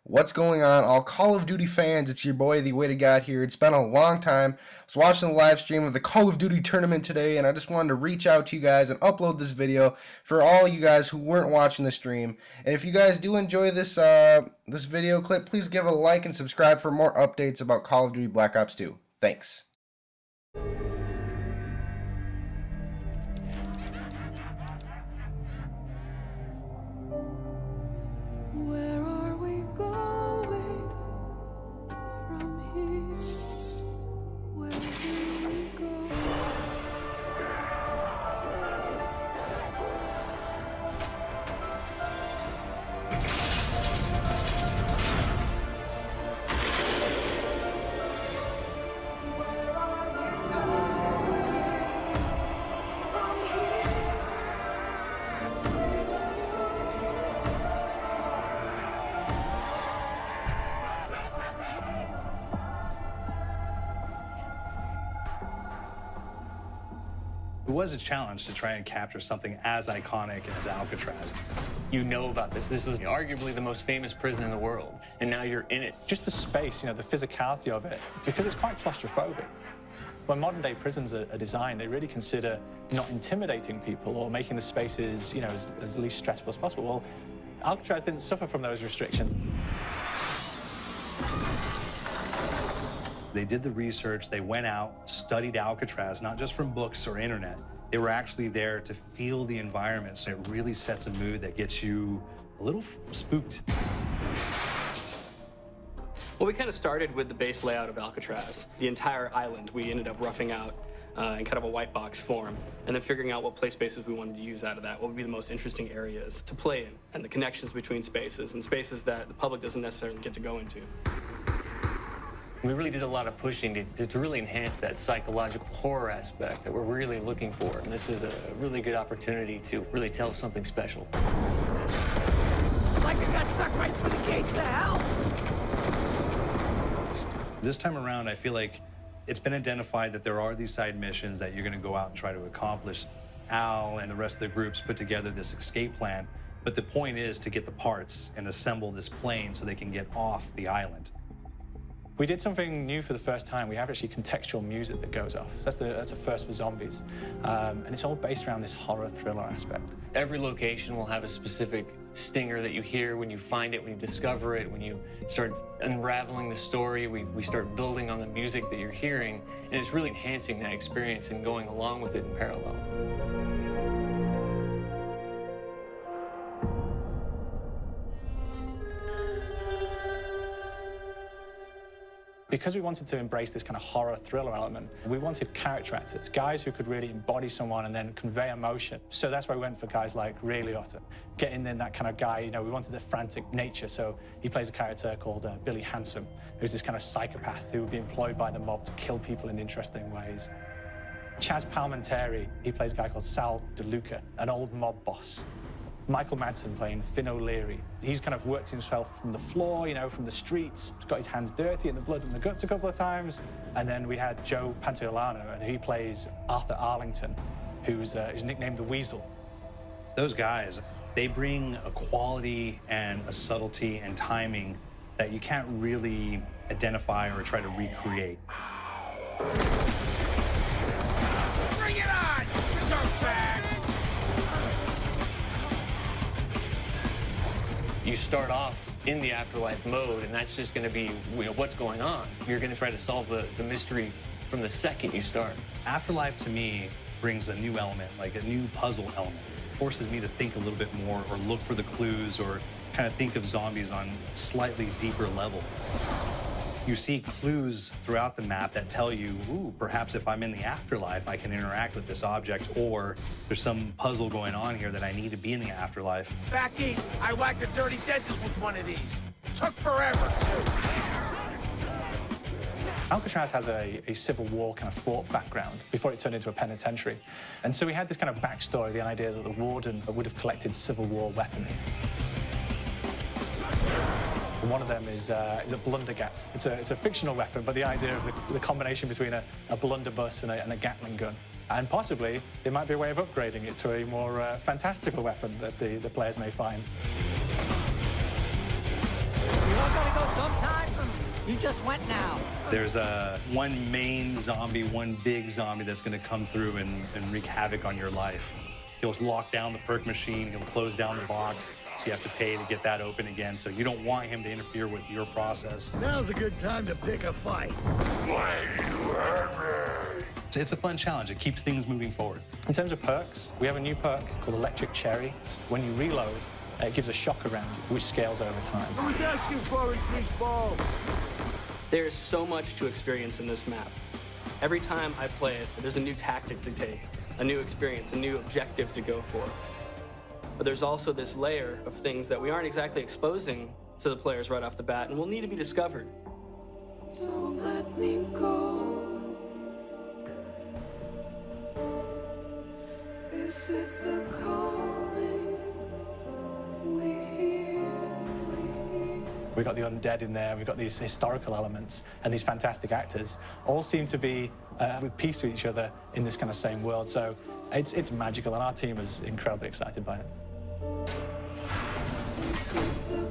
What's going on, all Call of Duty fans? It's your boy, the Way to God here. It's been a long time. I was watching the live stream of the Call of Duty tournament today, and I just wanted to reach out to you guys and upload this video for all you guys who weren't watching the stream. And if you guys do enjoy this this video clip, please give a like and subscribe for more updates about Call of Duty Black Ops 2. Thanks. It was a challenge to try and capture something as iconic as Alcatraz. You know about this. This is arguably the most famous prison in the world, and now you're in it. Just the space, the physicality of it, because it's quite claustrophobic. When modern-day prisons are designed, they really consider not intimidating people or making the spaces, as least stressful as possible. Well, Alcatraz didn't suffer from those restrictions. They did the research, they went out, studied Alcatraz, not just from books or internet. They were actually there to feel the environment, so it really sets a mood that gets you a little spooked. Well, we kind of started with the base layout of Alcatraz. The entire island we ended up roughing out in kind of a white box form, and then figuring out what play spaces we wanted to use out of that, what would be the most interesting areas to play in, and the connections between spaces, and spaces that the public doesn't necessarily get to go into. We really did a lot of pushing to really enhance that psychological horror aspect that we're really looking for. And this is a really good opportunity to really tell something special. Like I got stuck right through the gates of hell! This time around, I feel like it's been identified that there are these side missions that you're going to go out and try to accomplish. Al and the rest of the groups put together this escape plan, but the point is to get the parts and assemble this plane so they can get off the island. We did something new for the first time. We have actually contextual music that goes off. So that's a first for zombies. And it's all based around this horror thriller aspect. Every location will have a specific stinger that you hear when you find it, when you discover it, when you start unraveling the story. We start building on the music that you're hearing, and it's really enhancing that experience and going along with it in parallel. Because we wanted to embrace this kind of horror thriller element, we wanted character actors, guys who could really embody someone and then convey emotion. So that's why we went for guys like Ray Liotta, getting in that kind of guy, we wanted a frantic nature. So he plays a character called Billy Handsome, who's this kind of psychopath who would be employed by the mob to kill people in interesting ways. Chaz Palminteri, he plays a guy called Sal DeLuca, an old mob boss. Michael Madsen playing Finn O'Leary. He's kind of worked himself from the floor, from the streets. He's got his hands dirty in the blood and the guts a couple of times. And then we had Joe Pantoliano, and he plays Arthur Arlington, who's nicknamed the Weasel. Those guys, they bring a quality and a subtlety and timing that you can't really identify or try to recreate. Bring it on, dirtbags! You start off in the afterlife mode, and that's just going to be what's going on. You're going to try to solve the mystery from the second you start. Afterlife, to me, brings a new element, like a new puzzle element. It forces me to think a little bit more or look for the clues or kind of think of zombies on a slightly deeper level. You see clues throughout the map that tell you, ooh, perhaps if I'm in the afterlife, I can interact with this object, or there's some puzzle going on here that I need to be in the afterlife. Back east, I whacked a dirty dentist with one of these. Took forever, too. Alcatraz has a Civil War kind of fort background before it turned into a penitentiary. And so we had this kind of backstory, the idea that the warden would have collected Civil War weaponry. One of them is a blundergat. It's a fictional weapon, but the idea of the combination between a blunderbuss and a Gatling gun. And possibly, there might be a way of upgrading it to a more fantastical weapon that the players may find. You want Sometimes you just went now. There's one main zombie, one big zombie that's going to come through and wreak havoc on your life. He'll lock down the perk machine, he'll close down the box, so you have to pay to get that open again. So you don't want him to interfere with your process. Now's a good time to pick a fight. It's a fun challenge. It keeps things moving forward. In terms of perks, we have a new perk called Electric Cherry. When you reload, it gives a shock around you, which scales over time. I was asking for increased balls. There is so much to experience in this map. Every time I play it, there's a new tactic to take, a new experience, a new objective to go for. But there's also this layer of things that we aren't exactly exposing to the players right off the bat and will need to be discovered. Don't let me go. Is it the calling we hear? We've got the undead in there, we've got these historical elements, and these fantastic actors all seem to be with peace with each other in this kind of same world. So it's magical, and our team is incredibly excited by it. Is it the